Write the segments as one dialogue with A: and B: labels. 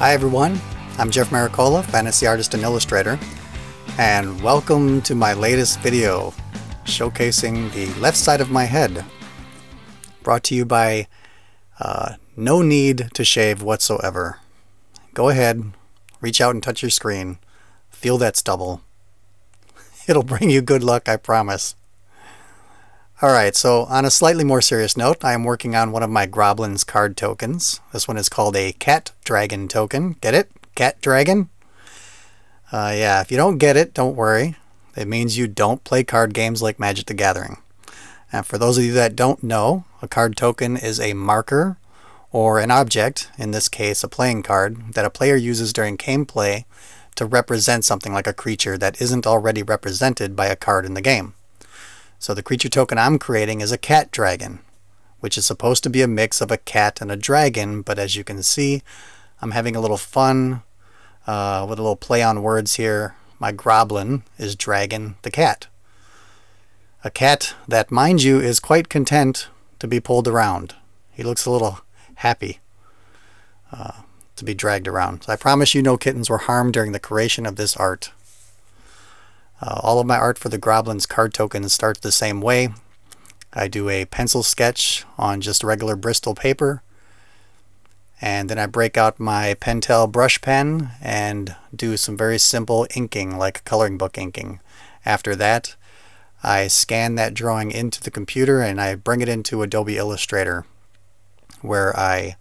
A: Hi everyone, I'm Jeff Miracola, fantasy artist and illustrator, and welcome to my latest video showcasing the left side of my head, brought to you by no need to shave whatsoever. Go ahead, reach out and touch your screen, feel that stubble. It'll bring you good luck, I promise. Alright, so on a slightly more serious note, I am working on one of my Groblins card tokens. This one is called a Cat Dragon token. Get it? Cat Dragon? Yeah, if you don't get it, don't worry. It means you don't play card games like Magic the Gathering. And for those of you that don't know, a card token is a marker or an object, in this case a playing card, that a player uses during gameplay to represent something like a creature that isn't already represented by a card in the game. So the creature token I'm creating is a cat dragon, which is supposed to be a mix of a cat and a dragon, but as you can see, I'm having a little fun with a little play on words here. My Groblin is Dragon the cat. A cat that, mind you, is quite content to be pulled around. He looks a little happy to be dragged around. So I promise you no kittens were harmed during the creation of this art. All of my art for the Groblins card tokens starts the same way. I do a pencil sketch on just regular Bristol paper, and then I break out my Pentel brush pen and do some very simple inking, like coloring book inking. After that, I scan that drawing into the computer and I bring it into Adobe Illustrator, where I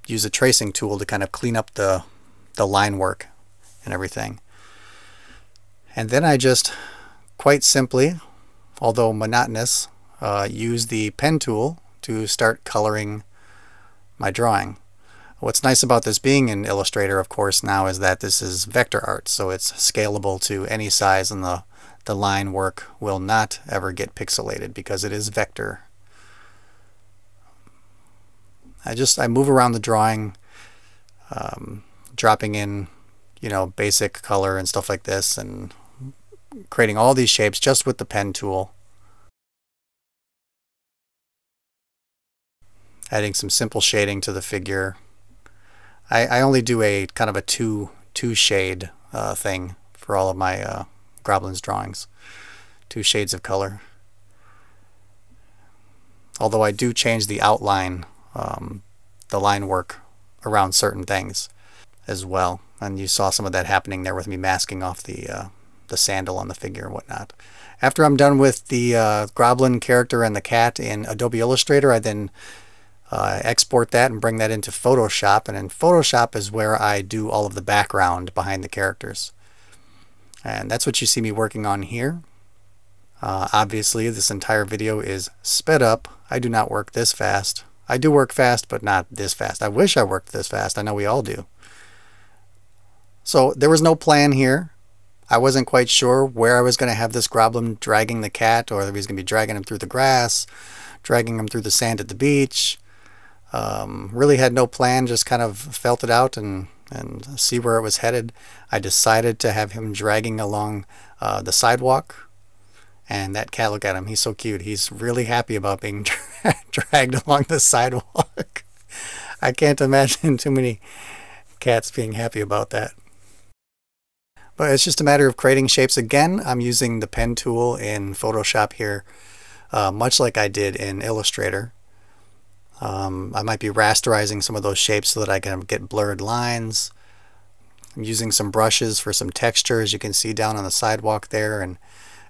A: use a tracing tool to kind of clean up the line work and everything. And then I just, quite simply, although monotonous, use the pen tool to start coloring my drawing. What's nice about this being in Illustrator, of course, now is that this is vector art, so it's scalable to any size, and the line work will not ever get pixelated because it is vector. I move around the drawing, dropping in, basic color and stuff like this, and creating all these shapes just with the pen tool. Adding some simple shading to the figure. I only do a kind of a two shade thing for all of my Groblins drawings. 2 shades of color. Although I do change the outline, the line work around certain things as well. And you saw some of that happening there with me masking off the sandal on the figure and whatnot. After I'm done with the Groblin character and the cat in Adobe Illustrator, I then export that and bring that into Photoshop, and in Photoshop is where I do all of the background behind the characters. And that's what you see me working on here. Obviously this entire video is sped up. I do not work this fast. I do work fast, but not this fast. I wish I worked this fast. I know we all do. So there was no plan here. I wasn't quite sure where I was going to have this Groblin dragging the cat, or if he was going to be dragging him through the grass, dragging him through the sand at the beach. Really had no plan, just kind of felt it out and see where it was headed. I decided to have him dragging along the sidewalk, and that cat, look at him, he's so cute. He's really happy about being dragged along the sidewalk. I can't imagine too many cats being happy about that. But it's just a matter of creating shapes again. I'm using the pen tool in Photoshop here, much like I did in Illustrator. I might be rasterizing some of those shapes so that I can get blurred lines. I'm using some brushes for some texture, as you can see down on the sidewalk there, and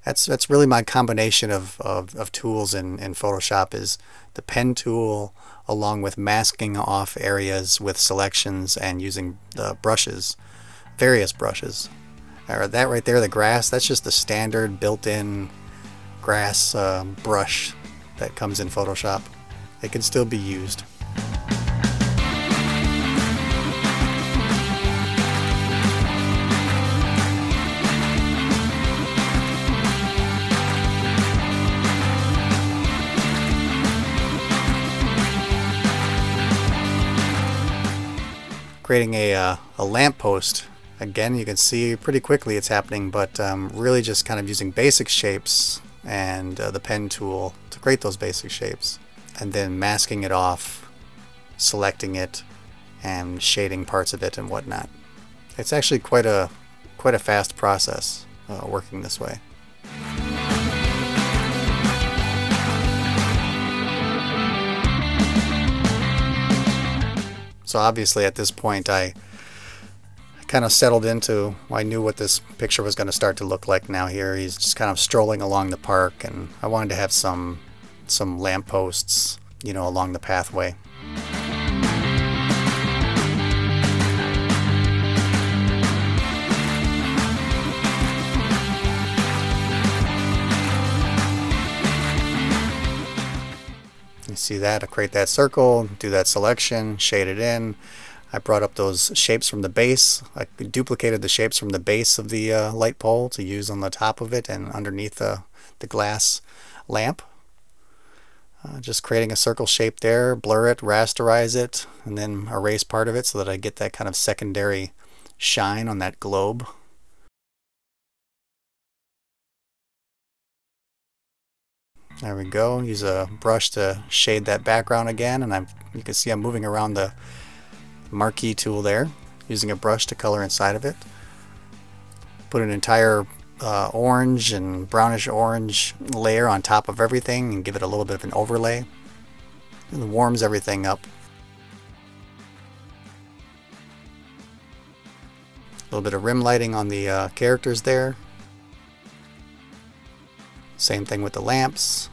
A: that's really my combination of tools in Photoshop, is the pen tool along with masking off areas with selections and using the brushes, various brushes. That right there, the grass, that's just the standard built-in grass brush that comes in Photoshop. It can still be used. Creating a lamppost. Again, you can see pretty quickly it's happening, but really just kind of using basic shapes and the pen tool to create those basic shapes, and then masking it off, selecting it, and shading parts of it and whatnot. It's actually quite a fast process working this way. So obviously at this point I kind of settled into, I knew what this picture was going to start to look like now here. He's just kind of strolling along the park, and I wanted to have some lampposts, you know, along the pathway. You see that? I create that circle, do that selection, shade it in. I brought up those shapes from the base. I duplicated the shapes from the base of the light pole to use on the top of it and underneath the glass lamp. Just creating a circle shape there, blur it, rasterize it, and then erase part of it so that I get that kind of secondary shine on that globe. There we go. Use a brush to shade that background again, and you can see I'm moving around the marquee tool there, using a brush to color inside of it. Put an entire orange and brownish orange layer on top of everything and give it a little bit of an overlay. It warms everything up. A little bit of rim lighting on the characters there. Same thing with the lamps.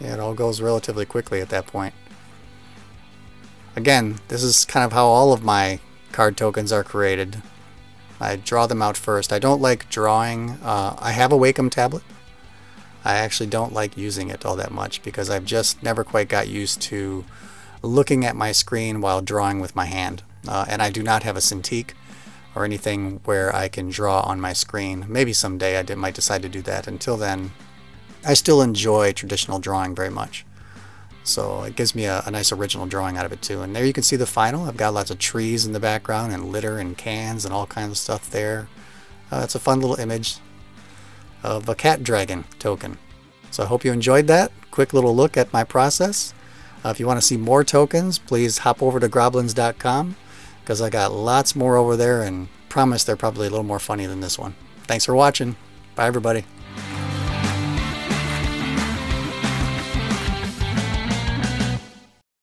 A: Yeah, it all goes relatively quickly at that point. Again, this is kind of how all of my card tokens are created. I draw them out first. I don't like drawing. I have a Wacom tablet. I actually don't like using it all that much because I've just never quite got used to looking at my screen while drawing with my hand. And I do not have a Cintiq or anything where I can draw on my screen. Maybe someday I might decide to do that. Until then, I still enjoy traditional drawing very much. So it gives me a nice original drawing out of it too. And there you can see the final. I've got lots of trees in the background and litter and cans and all kinds of stuff there. It's a fun little image of a cat dragon token. So I hope you enjoyed that quick little look at my process. If you want to see more tokens, please hop over to groblins.com because I got lots more over there and promise they're probably a little more funny than this one. Thanks for watching. Bye everybody.